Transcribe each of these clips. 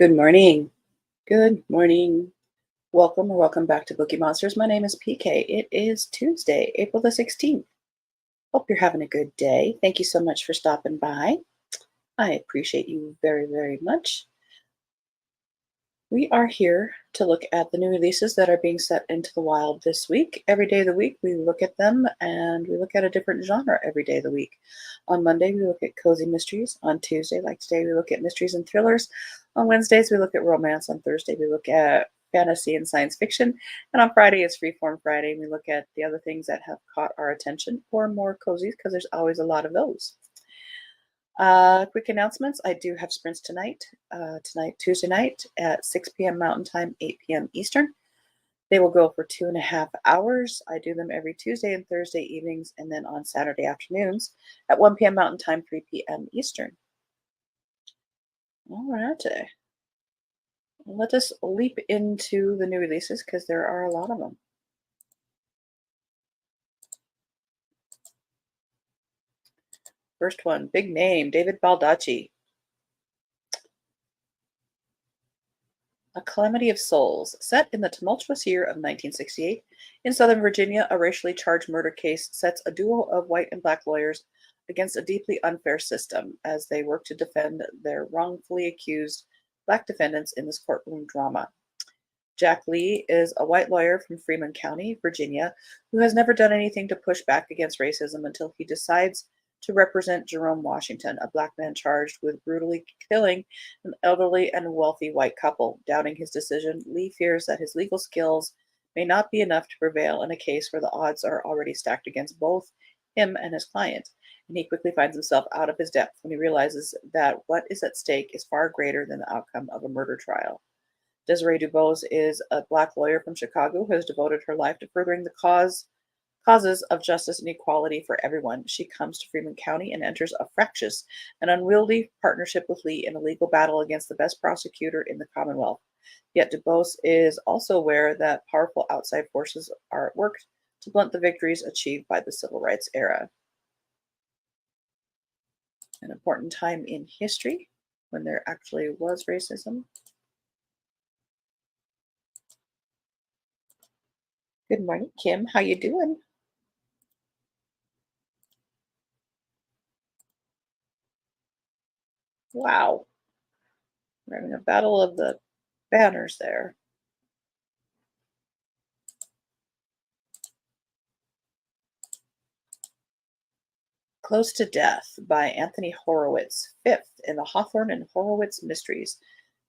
Good morning. Good morning. Welcome or welcome back to Bookeemonsters. My name is PK. It is Tuesday, April the 16th. Hope you're having a good day. Thank you so much for stopping by. I appreciate you very, very much. We are here to look at the new releases that are being set into the wild this week. Every day of the week, we look at them and we look at a different genre every day of the week. On Monday, we look at cozy mysteries. On Tuesday, like today, we look at mysteries and thrillers. On Wednesdays, we look at romance. On Thursday, we look at fantasy and science fiction. And on Friday, it's Freeform Friday. We look at the other things that have caught our attention or more cozies because there's always a lot of those. Quick announcements. I do have sprints tonight, Tuesday night at 6 p.m. Mountain Time, 8 p.m. Eastern. They will go for 2.5 hours. I do them every Tuesday and Thursday evenings, and then on Saturday afternoons at 1 p.m. Mountain Time, 3 p.m. Eastern. All right. Let us leap into the new releases because there are a lot of them. First one, big name, David Baldacci. A Calamity of Souls. Set in the tumultuous year of 1968, in Southern Virginia, a racially charged murder case sets a duo of white and black lawyers against a deeply unfair system as they work to defend their wrongfully accused black defendants in this courtroom drama. Jack Lee is a white lawyer from Freeman County, Virginia, who has never done anything to push back against racism until he decides to represent Jerome Washington, a black man charged with brutally killing an elderly and wealthy white couple. Doubting his decision, Lee fears that his legal skills may not be enough to prevail in a case where the odds are already stacked against both him and his client. And he quickly finds himself out of his depth when he realizes that what is at stake is far greater than the outcome of a murder trial. Desiree Dubose is a black lawyer from Chicago who has devoted her life to furthering the causes of justice and equality for everyone. She comes to Freeman County and enters a fractious and unwieldy partnership with Lee in a legal battle against the best prosecutor in the Commonwealth. Yet Dubose is also aware that powerful outside forces are at work to blunt the victories achieved by the civil rights era. An important time in history when there actually was racism. Good morning, Kim. How you doing? Wow. We're having a battle of the banners there. Close to Death by Anthony Horowitz, fifth in the Hawthorne and Horowitz Mysteries.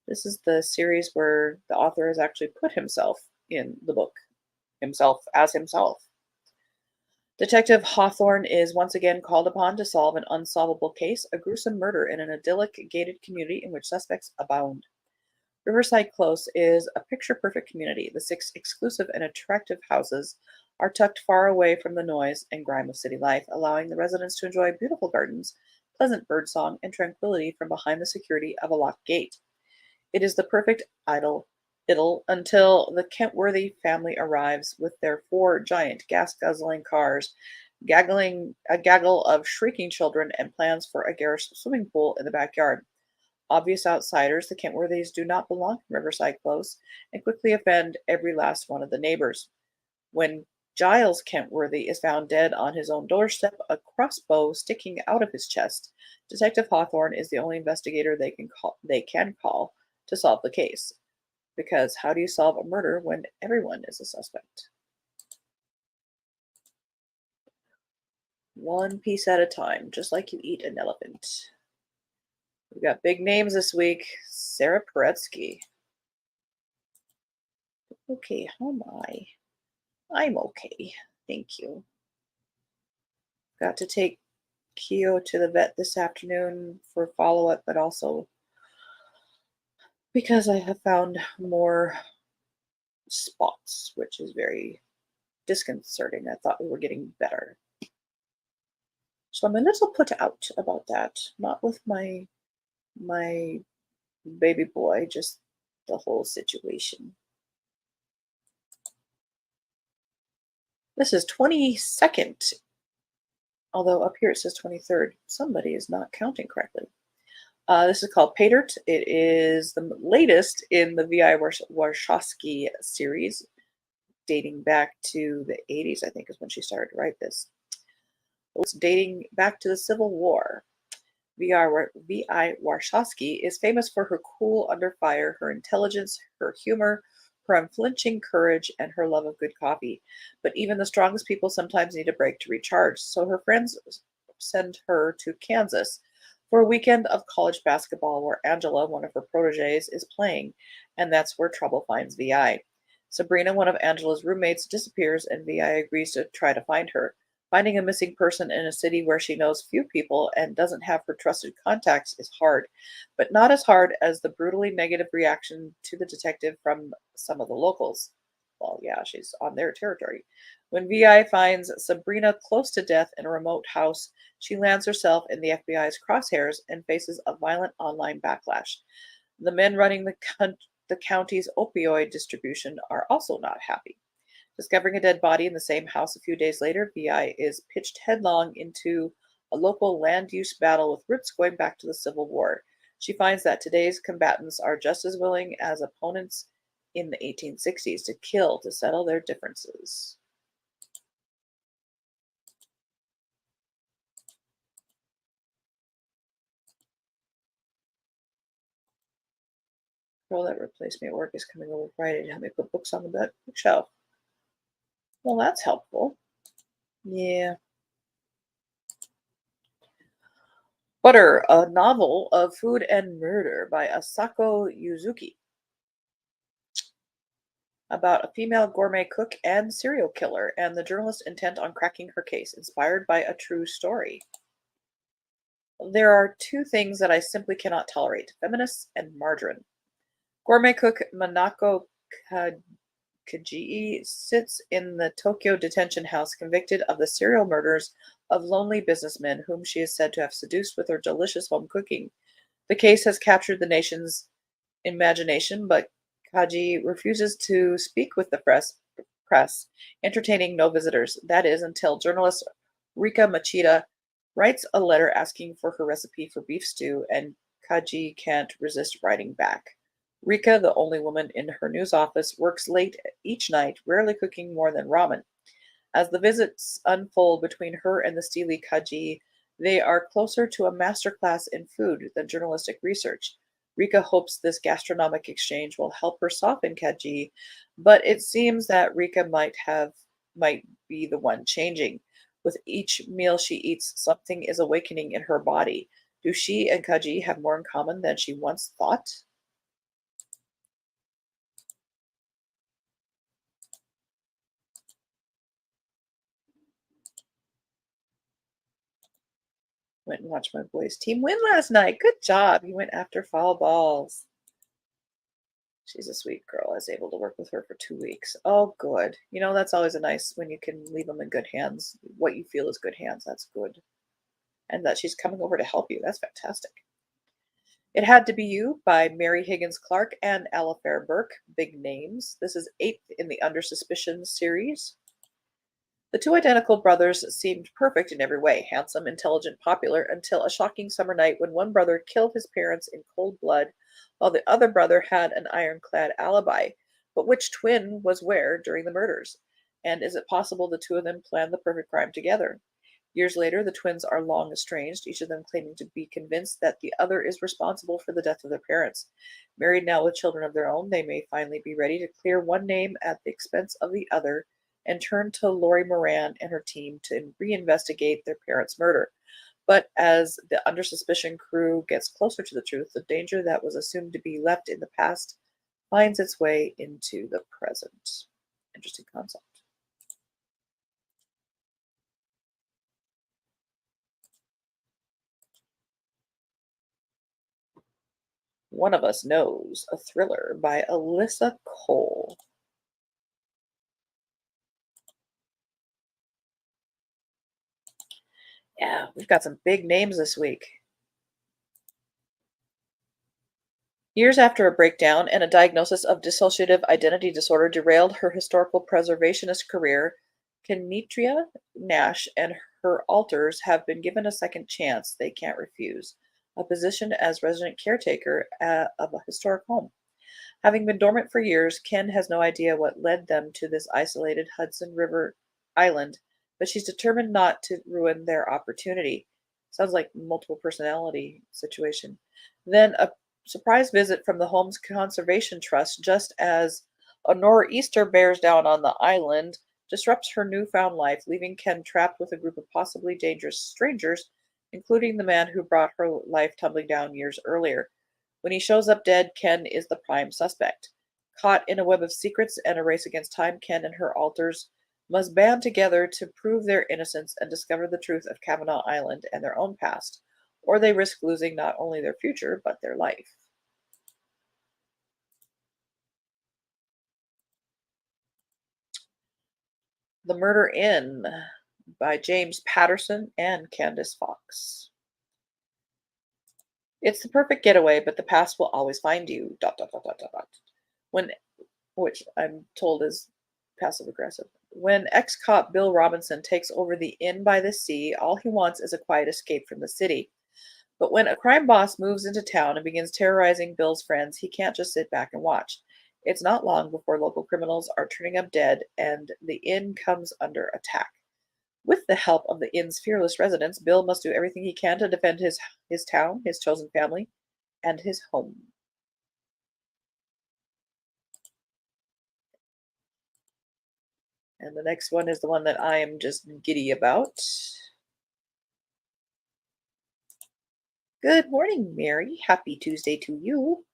This is the series where the author has actually put himself in the book, himself as himself. Detective Hawthorne is once again called upon to solve an unsolvable case, a gruesome murder in an idyllic gated community in which suspects abound. Riverside Close is a picture-perfect community. The six exclusive and attractive houses are tucked far away from the noise and grime of city life, allowing the residents to enjoy beautiful gardens, pleasant birdsong, and tranquility from behind the security of a locked gate. It is the perfect idyll until the Kentworthy family arrives with their four giant gas-guzzling cars, a gaggle of shrieking children, and plans for a garish swimming pool in the backyard. Obvious outsiders, the Kentworthys do not belong in Riverside Close and quickly offend every last one of the neighbors. When Giles Kentworthy is found dead on his own doorstep, a crossbow sticking out of his chest, Detective Hawthorne is the only investigator they can call to solve the case. Because how do you solve a murder when everyone is a suspect? One piece at a time, just like you eat an elephant. We've got big names this week. Sarah Paretsky. Okay, how am I? I'm okay. Thank you. Got to take Keo to the vet this afternoon for follow-up, but also because I have found more spots, which is very disconcerting. I thought we were getting better. So I'm a little put out about that. Not with my baby boy, just the whole situation. This is 22nd, although up here it says 23rd. Somebody is not counting correctly. This is called Patert. It is the latest in the V.I. Warshawski series, dating back to the 80s, I think, is when she started to write this. It's dating back to the Civil War. V.I. Warshawski is famous for her cool under fire, her intelligence, her humor, her unflinching courage, and her love of good coffee. But even the strongest people sometimes need a break to recharge, so her friends send her to Kansas for a weekend of college basketball where Angela, one of her proteges, is playing, and that's where trouble finds Vi. Sabrina, one of Angela's roommates, disappears, and Vi agrees to try to find her. Finding a missing person in a city where she knows few people and doesn't have her trusted contacts is hard, but not as hard as the brutally negative reaction to the detective from some of the locals. Well, yeah, she's on their territory. When Vi finds Sabrina close to death in a remote house, she lands herself in the FBI's crosshairs and faces a violent online backlash. The men running the county's opioid distribution are also not happy. Discovering a dead body in the same house a few days later, Vi is pitched headlong into a local land use battle with roots going back to the Civil War. She finds that today's combatants are just as willing as opponents in the 1860s to kill to settle their differences. Girl that replaced me at work is coming over Friday to help me put books on the bookshelf. Well, that's helpful. Yeah. Butter, a novel of food and murder by Asako Yuzuki, about a female gourmet cook and serial killer, and the journalist intent on cracking her case, inspired by a true story. There are two things that I simply cannot tolerate: feminists and margarine. Gourmet cook Manako Kajii sits in the Tokyo detention house convicted of the serial murders of lonely businessmen whom she is said to have seduced with her delicious home cooking. The case has captured the nation's imagination, but Kaji refuses to speak with the press, entertaining no visitors. That is until journalist Rika Machida writes a letter asking for her recipe for beef stew, and Kaji can't resist writing back. Rika, the only woman in her news office, works late each night, rarely cooking more than ramen. As the visits unfold between her and the steely Kaji, they are closer to a masterclass in food than journalistic research. Rika hopes this gastronomic exchange will help her soften Kaji, but it seems that Rika might be the one changing. With each meal she eats, something is awakening in her body. Do she and Kaji have more in common than she once thought? Went and watched my boys' team win last night. Good job. He went after foul balls. She's a sweet girl. I was able to work with her for 2 weeks. Oh, good. You know, that's always a nice when you can leave them in good hands. What you feel is good hands. That's good. And that she's coming over to help you. That's fantastic. It Had to Be You by Mary Higgins Clark and Alifair Burke. Big names. This is eighth in the Under Suspicion series. The two identical brothers seemed perfect in every way: handsome, intelligent, popular, until a shocking summer night when one brother killed his parents in cold blood, while the other brother had an ironclad alibi. But which twin was where during the murders? And is it possible the two of them planned the perfect crime together? Years later, the twins are long estranged, each of them claiming to be convinced that the other is responsible for the death of their parents. Married now with children of their own, they may finally be ready to clear one name at the expense of the other and turn to Lori Moran and her team to reinvestigate their parents' murder. But as the under suspicion crew gets closer to the truth, the danger that was assumed to be left in the past finds its way into the present. Interesting concept. One of Us Knows, a thriller by Alyssa Cole. Yeah, we've got some big names this week. Years after a breakdown and a diagnosis of dissociative identity disorder derailed her historical preservationist career, Kenetria Nash and her alters have been given a second chance they can't refuse. a position as resident caretaker of a historic home. Having been dormant for years, Ken has no idea what led them to this isolated Hudson River island, but she's determined not to ruin their opportunity. Sounds like multiple personality situation. Then a surprise visit from the Home's Conservation Trust, just as a nor'easter bears down on the island, disrupts her newfound life, leaving Ken trapped with a group of possibly dangerous strangers, including the man who brought her life tumbling down years earlier. When he shows up dead, Ken is the prime suspect. Caught in a web of secrets and a race against time, Ken and her alters must band together to prove their innocence and discover the truth of Kavanaugh Island and their own past, or they risk losing not only their future, but their life. The Murder In by James Patterson and Candace Fox. It's the perfect getaway, but the past will always find you. Dot dot dot dot dot dot. When, which I'm told is passive aggressive. When ex-cop Bill Robinson takes over the inn by the sea, all he wants is a quiet escape from the city. But when a crime boss moves into town and begins terrorizing Bill's friends, he can't just sit back and watch. It's not long before local criminals are turning up dead and the inn comes under attack. With the help of the inn's fearless residents, Bill must do everything he can to defend his town, his chosen family, and his home. And the next one is the one that I am just giddy about. Good morning, Mary. Happy Tuesday to you.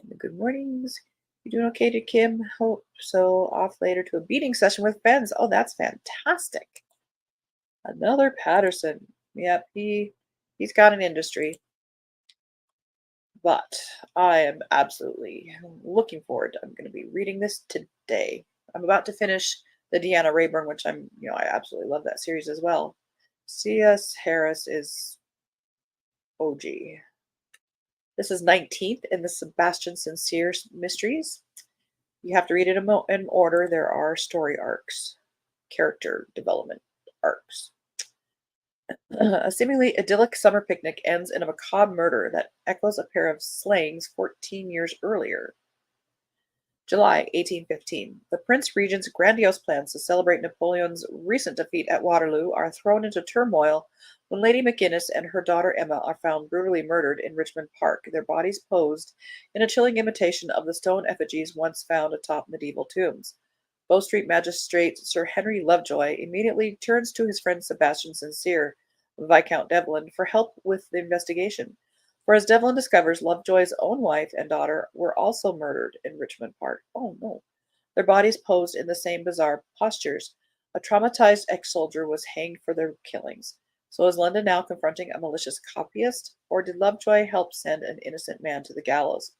And the good mornings. You doing okay to Kim? Hope so. Off later to a beating session with friends. Oh, that's fantastic. Another Patterson. Yep, he's got an industry. But I am absolutely looking forward. I'm going to be reading this today. I'm about to finish the Deanna Rayburn, which I absolutely love that series as well. C.S. Harris is OG. This is 19th in the Sebastian Sincere mysteries. You have to read it in order. There are story arcs, character development arcs. A seemingly idyllic summer picnic ends in a macabre murder that echoes a pair of slayings 14 years earlier. July 1815. The Prince Regent's grandiose plans to celebrate Napoleon's recent defeat at Waterloo are thrown into turmoil when Lady McGinnis and her daughter Emma are found brutally murdered in Richmond Park, their bodies posed in a chilling imitation of the stone effigies once found atop medieval tombs. Bow Street Magistrate Sir Henry Lovejoy immediately turns to his friend Sebastian Sincere, Viscount Devlin, for help with the investigation. For as Devlin discovers, Lovejoy's own wife and daughter were also murdered in Richmond Park. Oh no. Their bodies posed in the same bizarre postures. A traumatized ex-soldier was hanged for their killings. So is London now confronting a malicious copyist, or did Lovejoy help send an innocent man to the gallows?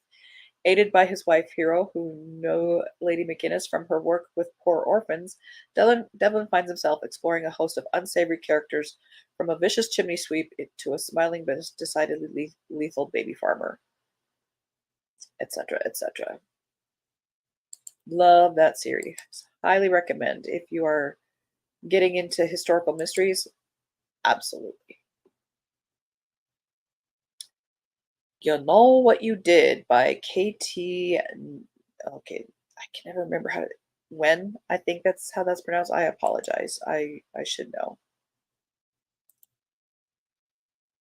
Aided by his wife Hero, who knew Lady McGinnis from her work with poor orphans, Devlin finds himself exploring a host of unsavory characters, from a vicious chimney sweep to a smiling but decidedly lethal baby farmer, etc., etc. Love that series. Highly recommend if you are getting into historical mysteries. Absolutely. You Know What You Did by Katie. Okay, I can never remember when. I think that's how that's pronounced. I apologize. I should know.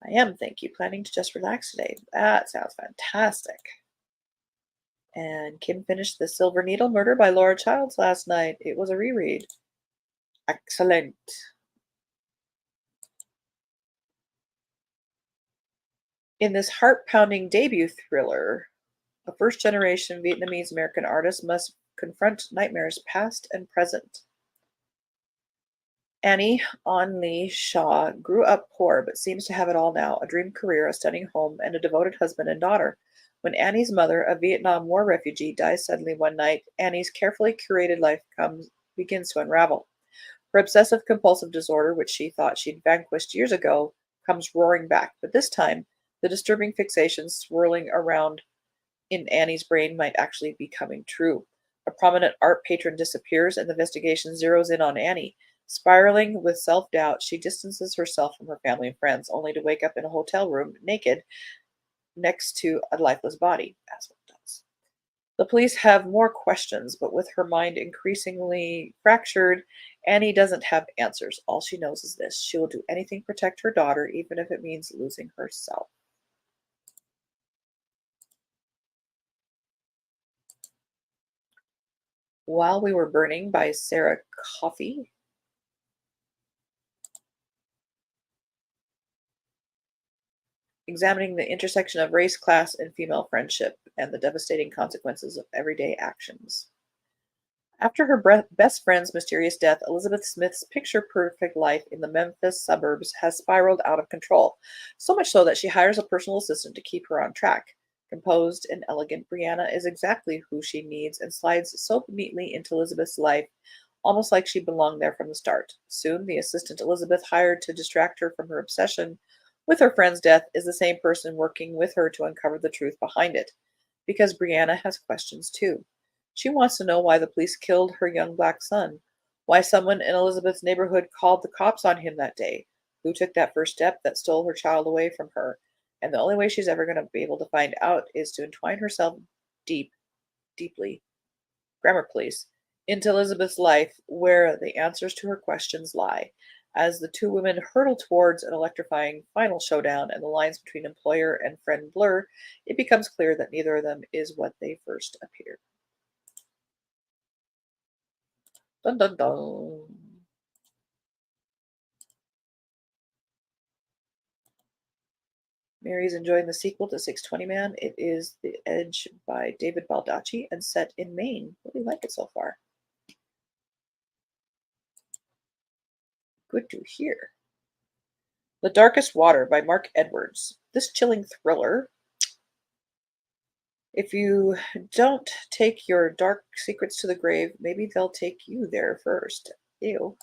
I am, thank you. Planning to just relax today. That sounds fantastic. And Kim finished The Silver Needle Murder by Laura Childs last night. It was a reread. Excellent. In this heart-pounding debut thriller, a first-generation Vietnamese American artist must confront nightmares past and present. Annie On Lee Shaw grew up poor but seems to have it all now, a dream career, a stunning home, and a devoted husband and daughter. When Annie's mother, a Vietnam War refugee, dies suddenly one night, Annie's carefully curated life begins to unravel. Her obsessive-compulsive disorder, which she thought she'd vanquished years ago, comes roaring back, but this time, the disturbing fixations swirling around in Annie's brain might actually be coming true. A prominent art patron disappears, and the investigation zeroes in on Annie. Spiraling with self doubt, she distances herself from her family and friends, only to wake up in a hotel room naked next to a lifeless body, as one does. The police have more questions, but with her mind increasingly fractured, Annie doesn't have answers. All she knows is this: she will do anything to protect her daughter, even if it means losing herself. While We Were Burning by Sarah Coffey. Examining the intersection of race, class, and female friendship and the devastating consequences of everyday actions. After her best friend's mysterious death, Elizabeth Smith's picture perfect life in the Memphis suburbs has spiraled out of control, so much so that she hires a personal assistant to keep her on track. Composed and elegant, Brianna is exactly who she needs and slides so neatly into Elizabeth's life, almost like she belonged there from the start. Soon, the assistant Elizabeth hired to distract her from her obsession with her friend's death is the same person working with her to uncover the truth behind it, because Brianna has questions too. She wants to know why the police killed her young black son, why someone in Elizabeth's neighborhood called the cops on him that day, who took that first step that stole her child away from her. And the only way she's ever going to be able to find out is to entwine herself deep, deeply, grammar police, into Elizabeth's life where the answers to her questions lie. As the two women hurtle towards an electrifying final showdown and the lines between employer and friend blur, it becomes clear that neither of them is what they first appeared. Dun dun dun. Mary's enjoying the sequel to 620 Man. It is The Edge by David Baldacci and set in Maine. Really like it so far. Good to hear. The Darkest Water by Mark Edwards. This chilling thriller. If you don't take your dark secrets to the grave, maybe they'll take you there first. Ew.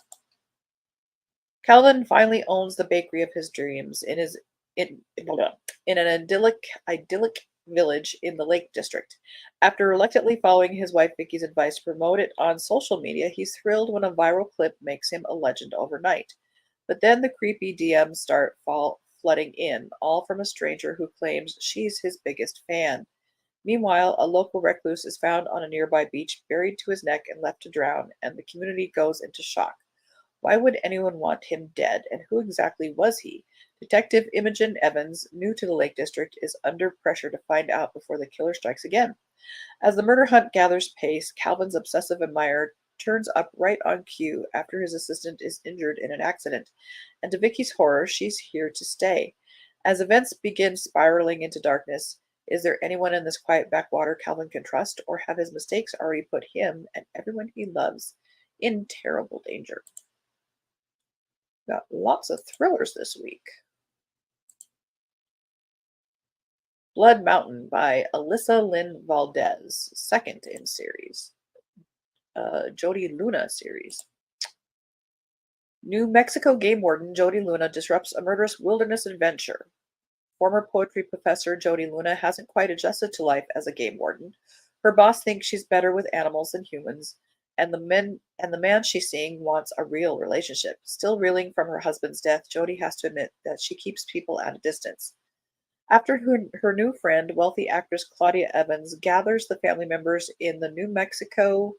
Calvin finally owns the bakery of his dreams in an idyllic village in the Lake District. After reluctantly following his wife Vicky's advice to promote it on social media, he's thrilled when a viral clip makes him a legend overnight. But then the creepy DMs start flooding in, all from a stranger who claims she's his biggest fan. Meanwhile, a local recluse is found on a nearby beach, buried to his neck and left to drown, and the community goes into shock. Why would anyone want him dead, and who exactly was he? Detective Imogen Evans, new to the Lake District, is under pressure to find out before the killer strikes again. As the murder hunt gathers pace, Calvin's obsessive admirer turns up right on cue after his assistant is injured in an accident, and to Vicky's horror, she's here to stay. As events begin spiraling into darkness, is there anyone in this quiet backwater Calvin can trust, or have his mistakes already put him and everyone he loves in terrible danger? Got lots of thrillers this week. Blood Mountain by Alyssa Lynn Valdez, second in series. Jody Luna series. New Mexico game warden Jody Luna disrupts a murderous wilderness adventure. Former poetry professor Jody Luna hasn't quite adjusted to life as a game warden. Her boss thinks she's better with animals than humans, and the man she's seeing wants a real relationship. Still reeling from her husband's death, Jody has to admit that she keeps people at a distance. After her new friend, wealthy actress Claudia Evans, gathers the family members in the New Mexico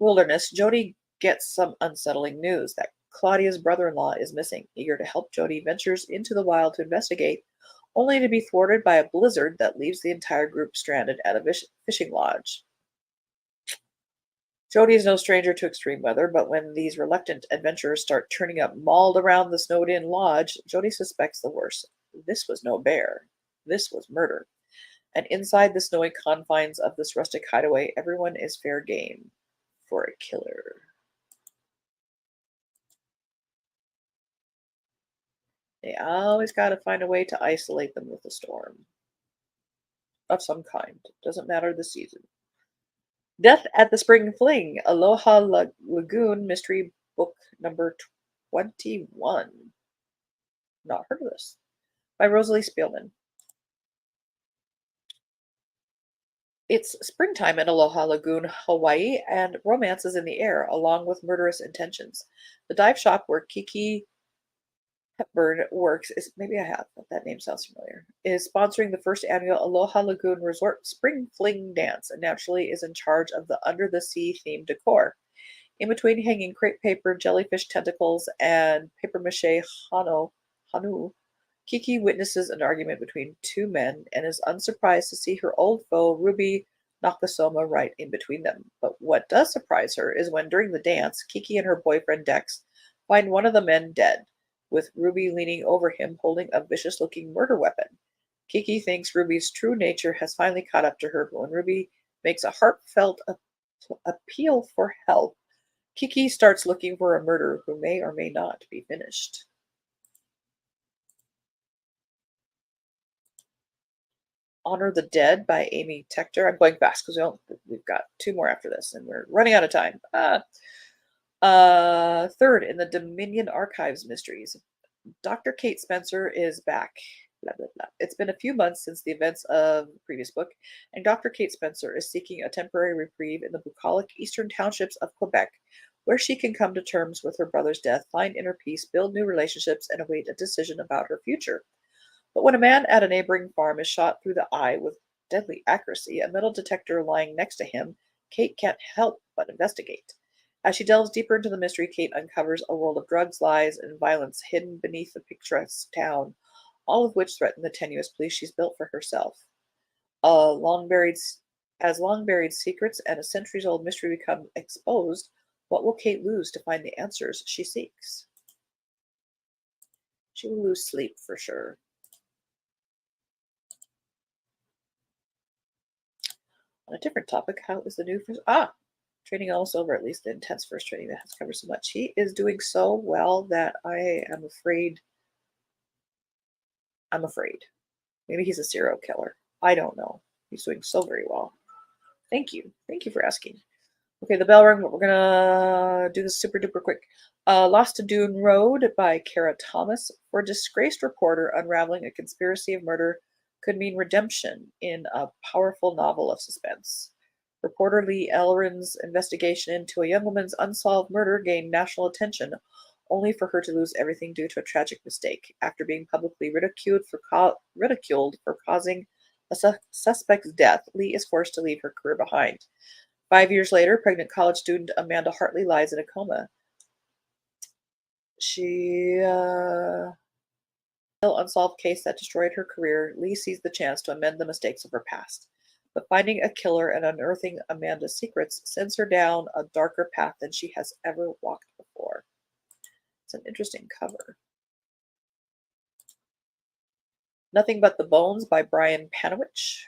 wilderness, Jody gets some unsettling news that Claudia's brother-in-law is missing. Eager to help, Jody ventures into the wild to investigate, only to be thwarted by a blizzard that leaves the entire group stranded at a fishing lodge. Jody is no stranger to extreme weather, but when these reluctant adventurers start turning up mauled around the snowed-in lodge, Jody suspects the worst. This was no bear. This was murder. And inside the snowy confines of this rustic hideaway, everyone is fair game for a killer. They always got to find a way to isolate them with a storm of some kind. Doesn't matter the season. Death at the Spring Fling, Aloha Lagoon Mystery Book number 21. Not heard of this. By Rosalie Spielman. It's springtime in Aloha Lagoon, Hawaii, and romance is in the air, along with murderous intentions. The dive shop where Kiki Hepburn works is maybe I have, but that name sounds familiar. Is sponsoring the first annual Aloha Lagoon Resort Spring Fling Dance and naturally is in charge of the under the sea themed decor. In between hanging crepe paper, jellyfish tentacles, and paper mache hanu, Kiki witnesses an argument between two men and is unsurprised to see her old foe Ruby Nakasoma right in between them. But what does surprise her is when during the dance, Kiki and her boyfriend Dex find one of the men dead, with Ruby leaning over him holding a vicious looking murder weapon. Kiki thinks Ruby's true nature has finally caught up to her, but when Ruby makes a heartfelt appeal for help, Kiki starts looking for a murderer who may or may not be finished. Honor the Dead by Amy Tector. I'm going fast because we've got two more after this and we're running out of time. Third in the Dominion Archives mysteries. Dr. Kate Spencer is back. Blah, blah, blah. It's been a few months since the events of the previous book, and Dr. Kate Spencer is seeking a temporary reprieve in the bucolic eastern townships of Quebec, where she can come to terms with her brother's death, find inner peace, build new relationships, and await a decision about her future. But when a man at a neighboring farm is shot through the eye with deadly accuracy, a metal detector lying next to him, Kate can't help but investigate. As she delves deeper into the mystery, Kate uncovers a world of drugs, lies, and violence hidden beneath the picturesque town, all of which threaten the tenuous place she's built for herself. Long buried, as long buried secrets and a centuries old mystery become exposed, what will Kate lose to find the answers she seeks? She will lose sleep for sure. On a different topic, how is the new first? Training almost over, at least the intense first training that has covered so much. He is doing so well that I am afraid. I'm afraid. Maybe he's a serial killer. I don't know. He's doing so very well. Thank you. Thank you for asking. Okay, the bell rang, but we're gonna do this super duper quick. Lost to Dune Road by Kara Thomas. For a disgraced reporter, unraveling a conspiracy of murder could mean redemption in a powerful novel of suspense. Reporter Lee Elrin's investigation into a young woman's unsolved murder gained national attention, only for her to lose everything due to a tragic mistake. After being publicly ridiculed for causing a suspect's death, Lee is forced to leave her career behind. 5 years later, pregnant college student Amanda Hartley lies in a coma. She still unsolved case that destroyed her career. Lee sees the chance to amend the mistakes of her past. But finding a killer and unearthing Amanda's secrets sends her down a darker path than she has ever walked before. It's an interesting cover. Nothing But the Bones by Brian Panowich.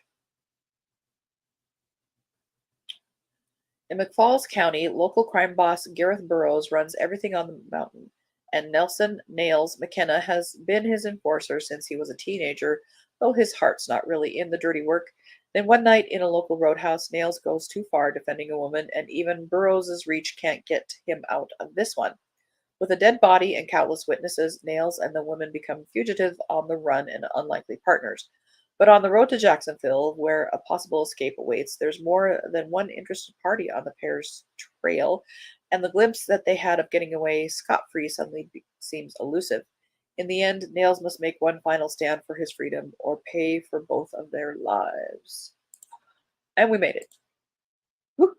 In McFalls County, local crime boss Gareth Burrows runs everything on the mountain, and Nelson Nails McKenna has been his enforcer since he was a teenager, though his heart's not really in the dirty work. Then one night in a local roadhouse, Nails goes too far defending a woman, and even Burrows's reach can't get him out of this one. With a dead body and countless witnesses, Nails and the woman become fugitive on the run and unlikely partners. But on the road to Jacksonville, where a possible escape awaits, there's more than one interested party on the pair's trail, and the glimpse that they had of getting away scot-free suddenly seems elusive. In the end, Nails must make one final stand for his freedom or pay for both of their lives. And we made it. Woo!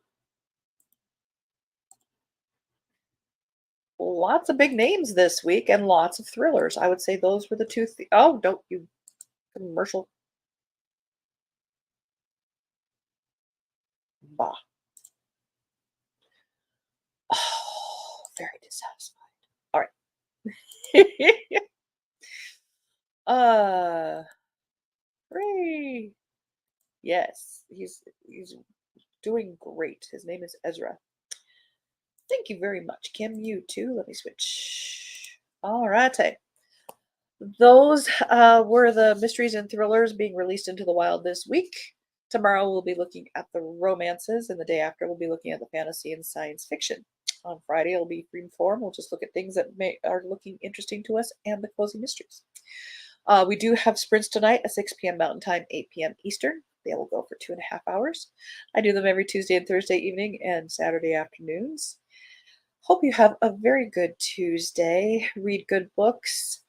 Lots of big names this week and lots of thrillers. I would say those were the two. Oh, don't you commercial. Bah. Oh, very dissatisfied. All right. uh, hooray. Yes, he's doing great. His name is Ezra. Thank you very much, Kim. You too. Let me switch. All righty. Those were the mysteries and thrillers being released into the wild this week. Tomorrow we'll be looking at the romances, and the day after we'll be looking at the fantasy and science fiction. On Friday it'll be free form. We'll just look at things that are looking interesting to us and the cozy mysteries. We do have sprints tonight at 6 p.m. Mountain Time, 8 p.m. Eastern. They will go for 2.5 hours. I do them every Tuesday and Thursday evening and Saturday afternoons. Hope you have a very good Tuesday. Read good books.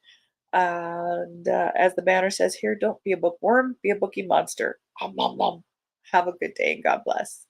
And as the banner says here, don't be a bookworm, be a bookie monster. Om nom nom. Have a good day and God bless.